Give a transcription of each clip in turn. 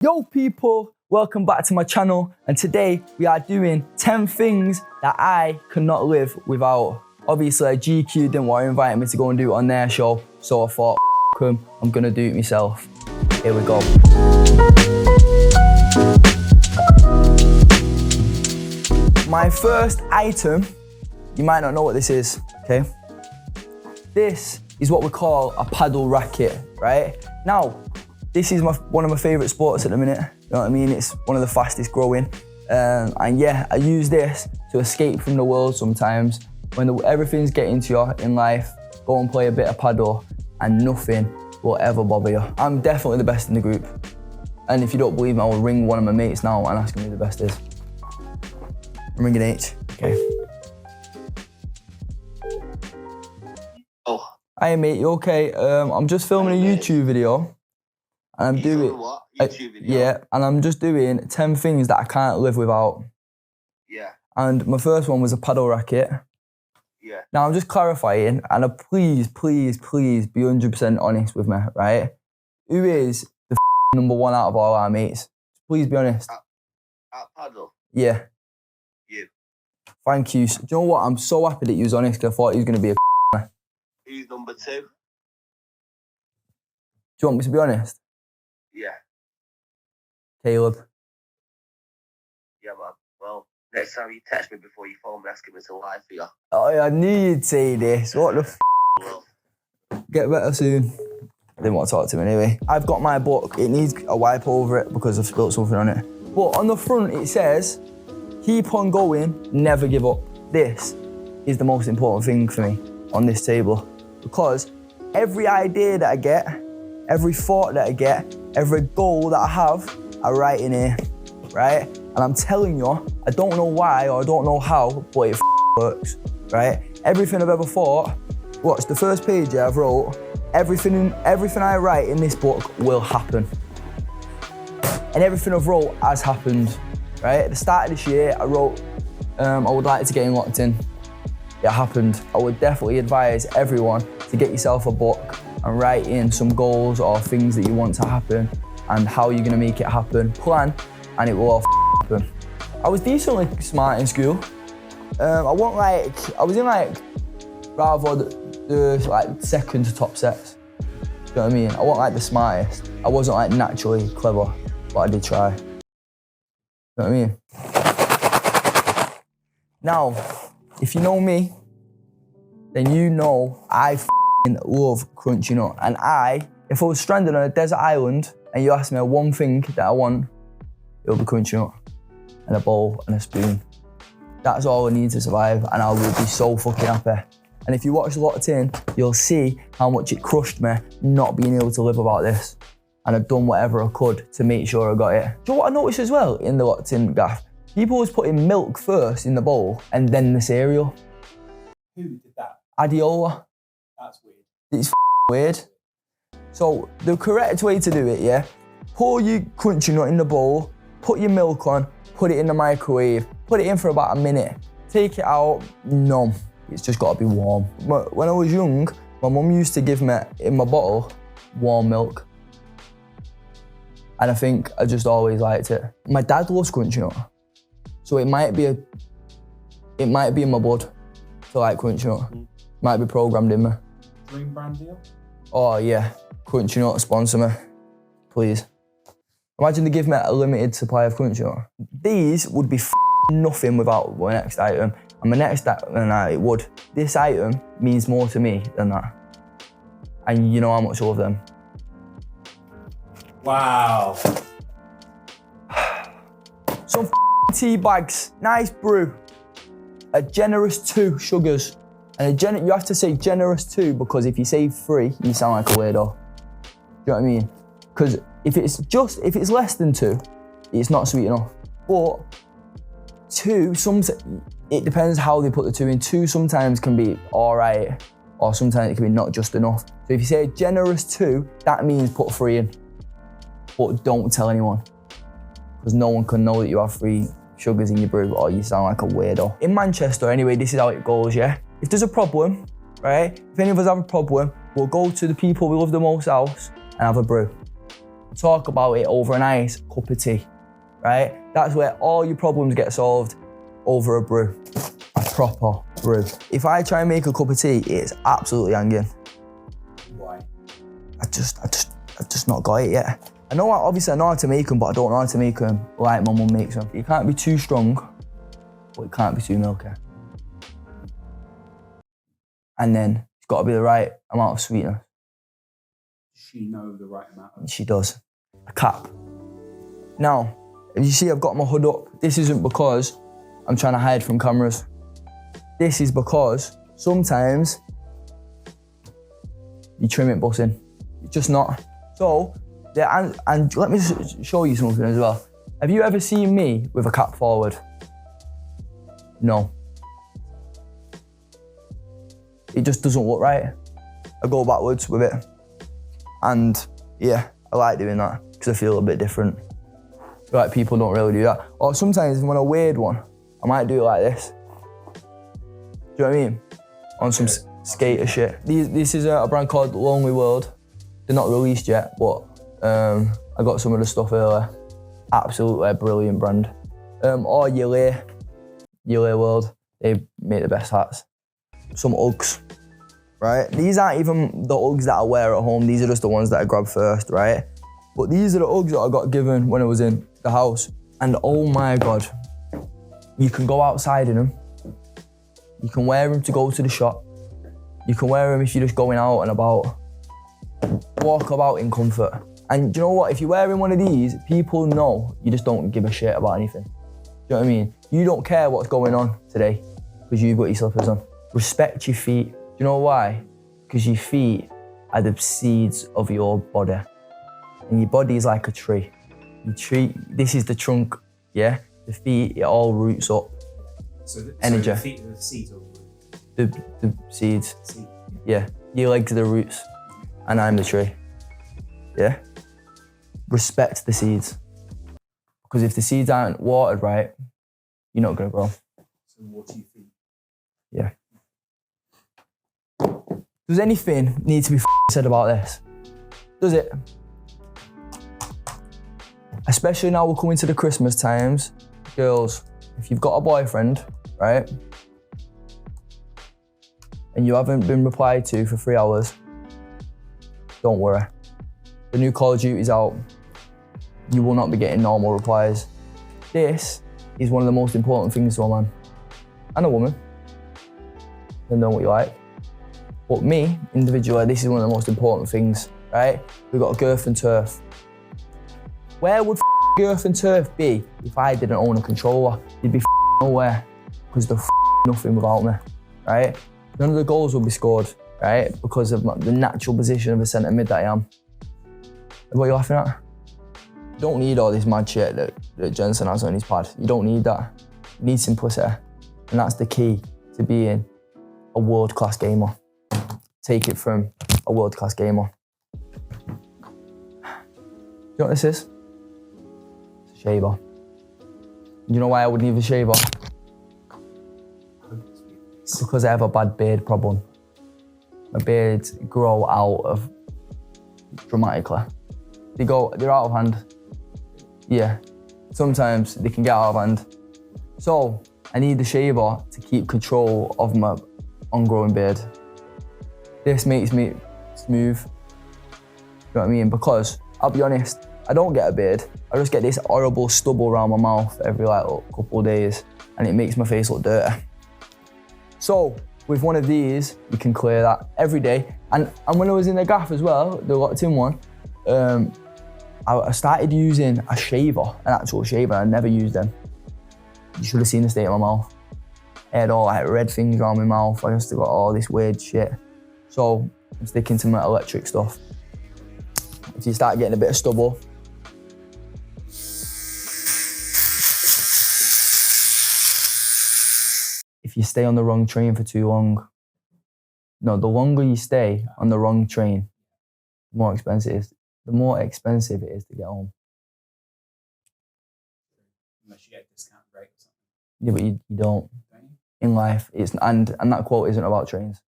Yo people, welcome back to my channel, and today we are doing 10 things that I cannot live without. Obviously GQ didn't want to invite me to go and do it on their show, so I thought, F them, I'm gonna do it myself. Here we go. My first item, you might not know what this is, okay? This is what we call a paddle racket, right? Now, this is one of my favourite sports at the minute, you know what I mean? It's one of the fastest growing. And yeah, I use this to escape from the world sometimes. When everything's getting to you in life, go and play a bit of paddle and nothing will ever bother you. I'm definitely the best in the group. And if you don't believe me, I will ring one of my mates now and ask him who the best is. I'm ringing H, okay. Oh. Hi mate, you okay? I'm just filming a YouTube video. And I'm doing what? YouTube video? Yeah, and I'm just doing 10 things that I can't live without. Yeah. And my first one was a paddle racket. Yeah. Now I'm just clarifying, and please be 100% honest with me, right? Who is the number one out of all our mates? Please be honest. At paddle? Yeah. You. Thank you. Do you know what? I'm so happy that you was honest, because I thought he was going to be a Who's number 2? Do you want me to be honest? Yeah. Caleb. Yeah, man. Well, next time you text me before you phone me, asking me to lie for you. Oh, I knew you'd say this. What the Well. Get better soon. I didn't want to talk to him anyway. I've got my book. It needs a wipe over it because I've spilled something on it. But on the front it says, keep on going, never give up. This is the most important thing for me on this table, because every idea that I get, every thought that I get, every goal that I have, I write in here, right? And I'm telling you, I don't know why or I don't know how, but it works, right? Everything I've ever thought, watch the first page I've wrote, everything I write in this book will happen. And everything I've wrote has happened, right? At the start of this year, I wrote, I would like to get in locked in. It happened. I would definitely advise everyone to get yourself a book and write in some goals or things that you want to happen and how you're gonna make it happen. Plan, and it will all happen. I was decently smart in school. I was in rather the second to top sets. Do you know what I mean? I wasn't the smartest. I wasn't naturally clever, but I did try. You know what I mean? Now, if you know me, then you know I love crunchy nut. And if I was stranded on a desert island and you asked me one thing that I want, it'll be crunchy nut and a bowl and a spoon. That's all I need to survive, and I will be so fucking happy. And if you watch Locked In, you'll see how much it crushed me not being able to live without this. And I've done whatever I could to make sure I got it. Do you know what I noticed as well in the Locked In gaff? People was putting milk first in the bowl and then the cereal. Who did that? Adiola. That's weird. It's weird. So the correct way to do it, yeah, pour your crunchy nut in the bowl, put your milk on, put it in the microwave, put it in for about a minute, take it out, numb. It's just got to be warm. When I was young, my mum used to give me, in my bottle, warm milk. And I think I just always liked it. My dad loves crunchy nut. So it might be in my blood to like crunchy nut. Might be programmed in me. Dream brand deal? Oh yeah, crunchy nut, sponsor me, please. Imagine they give me a limited supply of crunchy nut. These would be nothing without my next item. And my next item, it would. This item means more to me than that. And you know how much I love them. Wow. Some tea bags, nice brew. A generous 2 sugars. And you have to say generous 2 because if you say 3, you sound like a weirdo. Do you know what I mean? Because if it's less than 2, it's not sweet enough. But 2, it depends how they put the 2 in. 2 sometimes can be all right, or sometimes it can be not just enough. So if you say generous 2, that means put 3 in. But don't tell anyone, because no one can know that you have 3 sugars in your brew or you sound like a weirdo. In Manchester, anyway, this is how it goes, yeah? If there's a problem, right? If any of us have a problem, we'll go to the people we love the most house and have a brew. talk about it over a nice cup of tea, right? That's where all your problems get solved, over a brew, a proper brew. If I try and make a cup of tea, it's absolutely hanging. Why? I've just not got it yet. I know, obviously I know how to make them, but I don't know how to make them like my mum makes them. It can't be too strong, but it can't be too milky. And then it's got to be the right amount of sweetness. Does she know the right amount of... She does. A cap. Now, if you see I've got my hood up, this isn't because I'm trying to hide from cameras. This is because sometimes you trim it bussing. It's just not. So, and let me just show you something as well. Have you ever seen me with a cap forward? No. It just doesn't look right. I go backwards with it. And yeah, I like doing that because I feel a bit different. I feel like people don't really do that. Or sometimes if I'm on a weird one, I might do it like this. Do you know what I mean? On some skater shit. This is a brand called Lonely World. They're not released yet, but I got some of the stuff earlier. Absolutely brilliant brand. Or Yale World. They make the best hats. Some Uggs, right? These aren't even the Uggs that I wear at home. These are just the ones that I grabbed first, right? But these are the Uggs that I got given when I was in the house. And oh my God, you can go outside in them. You can wear them to go to the shop. You can wear them if you're just going out and about. Walk about in comfort. And do you know what? If you're wearing one of these, people know you just don't give a shit about anything. Do you know what I mean? You don't care what's going on today because you've got your slippers on. Respect your feet. Do you know why? Because your feet are the seeds of your body. And your body is like a tree. This is the trunk, yeah? The feet, it all roots up. So energy. So the feet are the seeds of the root. The seeds. Seed. Yeah. Your legs are the roots. And I'm the tree. Yeah? Respect the seeds. Because if the seeds aren't watered right, you're not gonna grow. So water your feet. Yeah. Does anything need to be said about this? Does it? Especially now we're coming to the Christmas times. Girls, if you've got a boyfriend, right? And you haven't been replied to for 3 hours, don't worry. The new Call of Duty's out. You will not be getting normal replies. This is one of the most important things to a man and a woman. They know what you like. But me, individually, this is one of the most important things, right? We've got a girth and turf. Where would girth and turf be if I didn't own a controller? You'd be nowhere, because they're nothing without me, right? None of the goals will be scored, right? Because of the natural position of a centre mid that I am. What are you laughing at? You don't need all this mad shit that Jensen has on his pad. You don't need that. You need simplicity. And that's the key to being a world-class gamer. Take it from a world-class gamer. You know what this is? It's a shaver. You know why I would need a shaver? Because I have a bad beard problem. My beards grow out of dramatically. They're out of hand. Yeah, sometimes they can get out of hand. So I need the shaver to keep control of my ongrowing beard. This makes me smooth. You know what I mean? Because I'll be honest, I don't get a beard. I just get this horrible stubble around my mouth every couple of days, and it makes my face look dirty. So with one of these, you can clear that every day. And when I was in the gaff as well, the locked-in one, I started using a shaver, an actual shaver. I never used them. You should have seen the state of my mouth. I had all like red things around my mouth. I just got all this weird shit. So I'm sticking to my electric stuff. If you start getting a bit of stubble, if you stay on the wrong train for too long, no, the longer you stay on the wrong train, the more expensive it is to get home. Unless you get a discount rate or something. Yeah, but you don't. Don't you? In life, and that quote isn't about trains.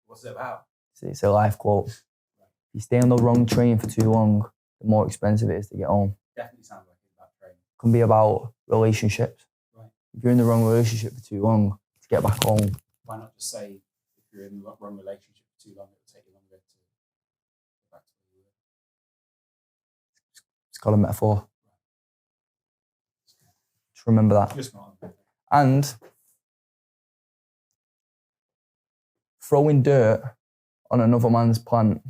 What's it about? It's a life quote. If you stay on the wrong train for too long, the more expensive it is to get home. Definitely sounds like it's about training. It can be about relationships. Right. If you're in the wrong relationship for too long, to get back home. Why not just say if you're in the wrong relationship for too long, it will take you longer to get back to where you were? It's got a metaphor. Just remember that. Just not. And throwing dirt on another man's plant,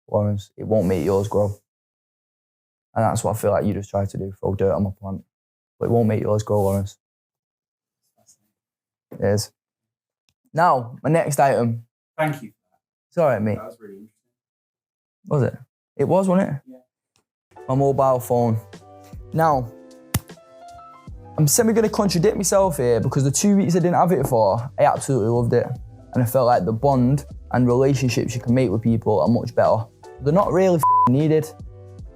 Lawrence, it won't make yours grow. And that's what I feel like you just tried to do, throw dirt on my plant. But it won't make yours grow, Lawrence. It is. Now, my next item. Thank you for that. It's all right, mate. That was really interesting. Was it? It was, wasn't it? Yeah. My mobile phone. Now, I'm semi going to contradict myself here because the 2 weeks I didn't have it for, I absolutely loved it. And I felt like the bond and relationships you can make with people are much better. They're not really needed,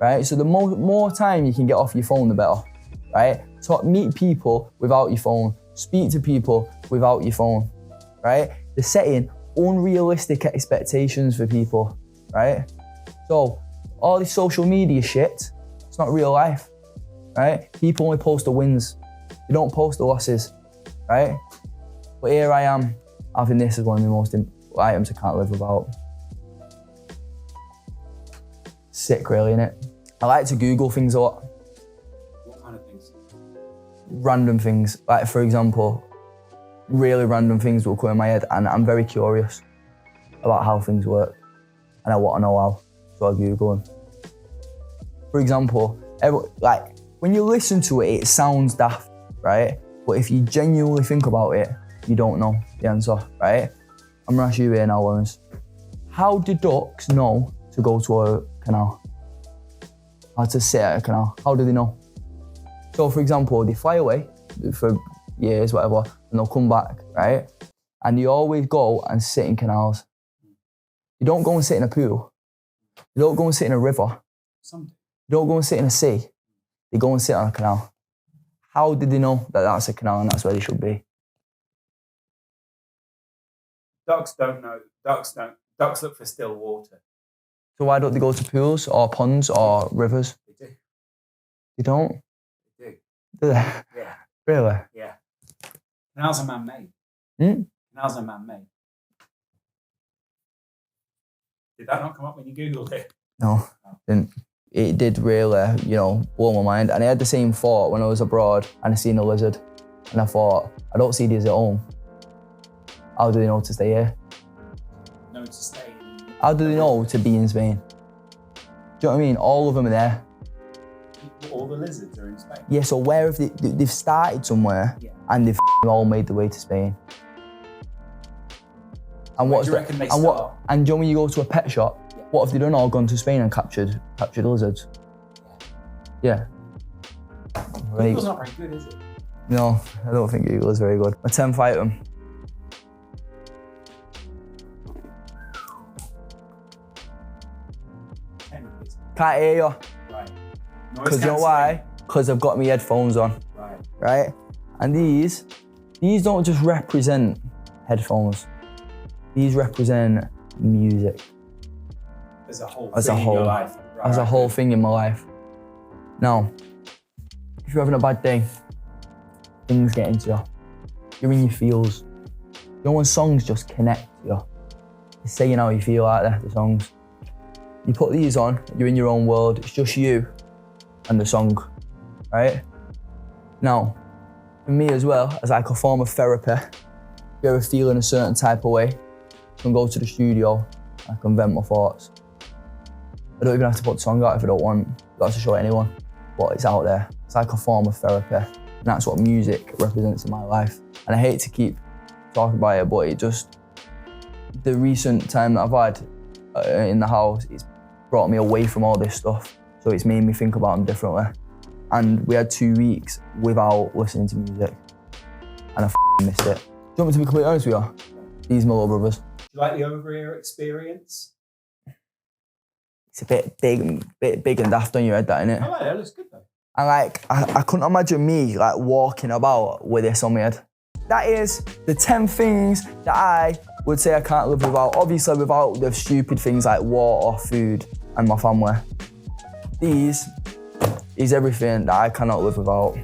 right? So the more time you can get off your phone, the better, right? So meet people without your phone. Speak to people without your phone, right? They're setting unrealistic expectations for people, right? So all this social media shit, it's not real life, right? People only post the wins. They don't post the losses, right? But here I am, having this as one of the most items I can't live without. Sick, really, innit? I like to Google things a lot. What kind of things? Random things, like for example, really random things will come in my head, and I'm very curious about how things work, and I want to know how, so I Google them. For example, like when you listen to it, it sounds daft, right? But if you genuinely think about it, you don't know the answer, right? I'm gonna ask you here now, Lawrence. How do ducks know to go to a canal? How to sit at a canal? How do they know? So for example, they fly away for years, whatever, and they'll come back, right? And you always go and sit in canals. You don't go and sit in a pool. You don't go and sit in a river. You don't go and sit in a sea. They go and sit on a canal. How did they know that that's a canal and that's where they should be? Ducks don't know. Ducks look for still water. So why don't they go to pools or ponds or rivers? They do. They don't? They do. Do they? Yeah. Really? Yeah. Canals are man-made. Canals are man-made. Did that not come up when you Googled it? No, didn't. It did really, blow my mind. And I had the same thought when I was abroad and I seen a lizard. And I thought, I don't see these at home. How do they know to stay here? No, to stay. How do they know to be in Spain? Do you know what I mean? All of them are there. All the lizards are in Spain. Yeah, so where have they've started somewhere, yeah, and they've all made the way to Spain. And where do you reckon they start? And do you know when you go to a pet shop, yeah, what have they done? All gone to Spain and captured lizards. Yeah. Google's not very good, is it? No, I don't think Google is very good. My 10th item. Can't hear you. Right. Because you know why? Because I've got my headphones on. Right. Right? And these don't just represent headphones. These represent music. As a whole As thing a whole. in your life. Right. As a whole thing in my life. Now, if you're having a bad day, things get into you. You're in your feels. You know when songs just connect you? They're saying how you feel out there, the songs. You put these on, you're in your own world, it's just you and the song, right? Now, for me as well, as like a form of therapy, if you're ever feeling a certain type of way, I can go to the studio, I can vent my thoughts. I don't even have to put the song out if I don't want. I don't have to show anyone, but it's out there. It's like a form of therapy, and that's what music represents in my life. And I hate to keep talking about it, but it just, the recent time that I've had in the house, it's brought me away from all this stuff. So it's made me think about them differently. And we had 2 weeks without listening to music. And I missed it. Do you want me to be completely honest with you? These are my little brothers. Do you like the over-ear experience? It's a bit big and daft on your head, that, innit? I like it, it looks good though. And I couldn't imagine me walking about with this on my head. That is the 10 things that I would say I can't live without. Obviously without the stupid things like water, food, and my family. these is everything that I cannot live without.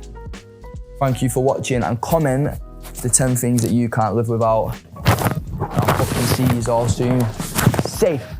Thank you for watching, and comment the 10 things that you can't live without. I'll fucking see you all soon. Safe.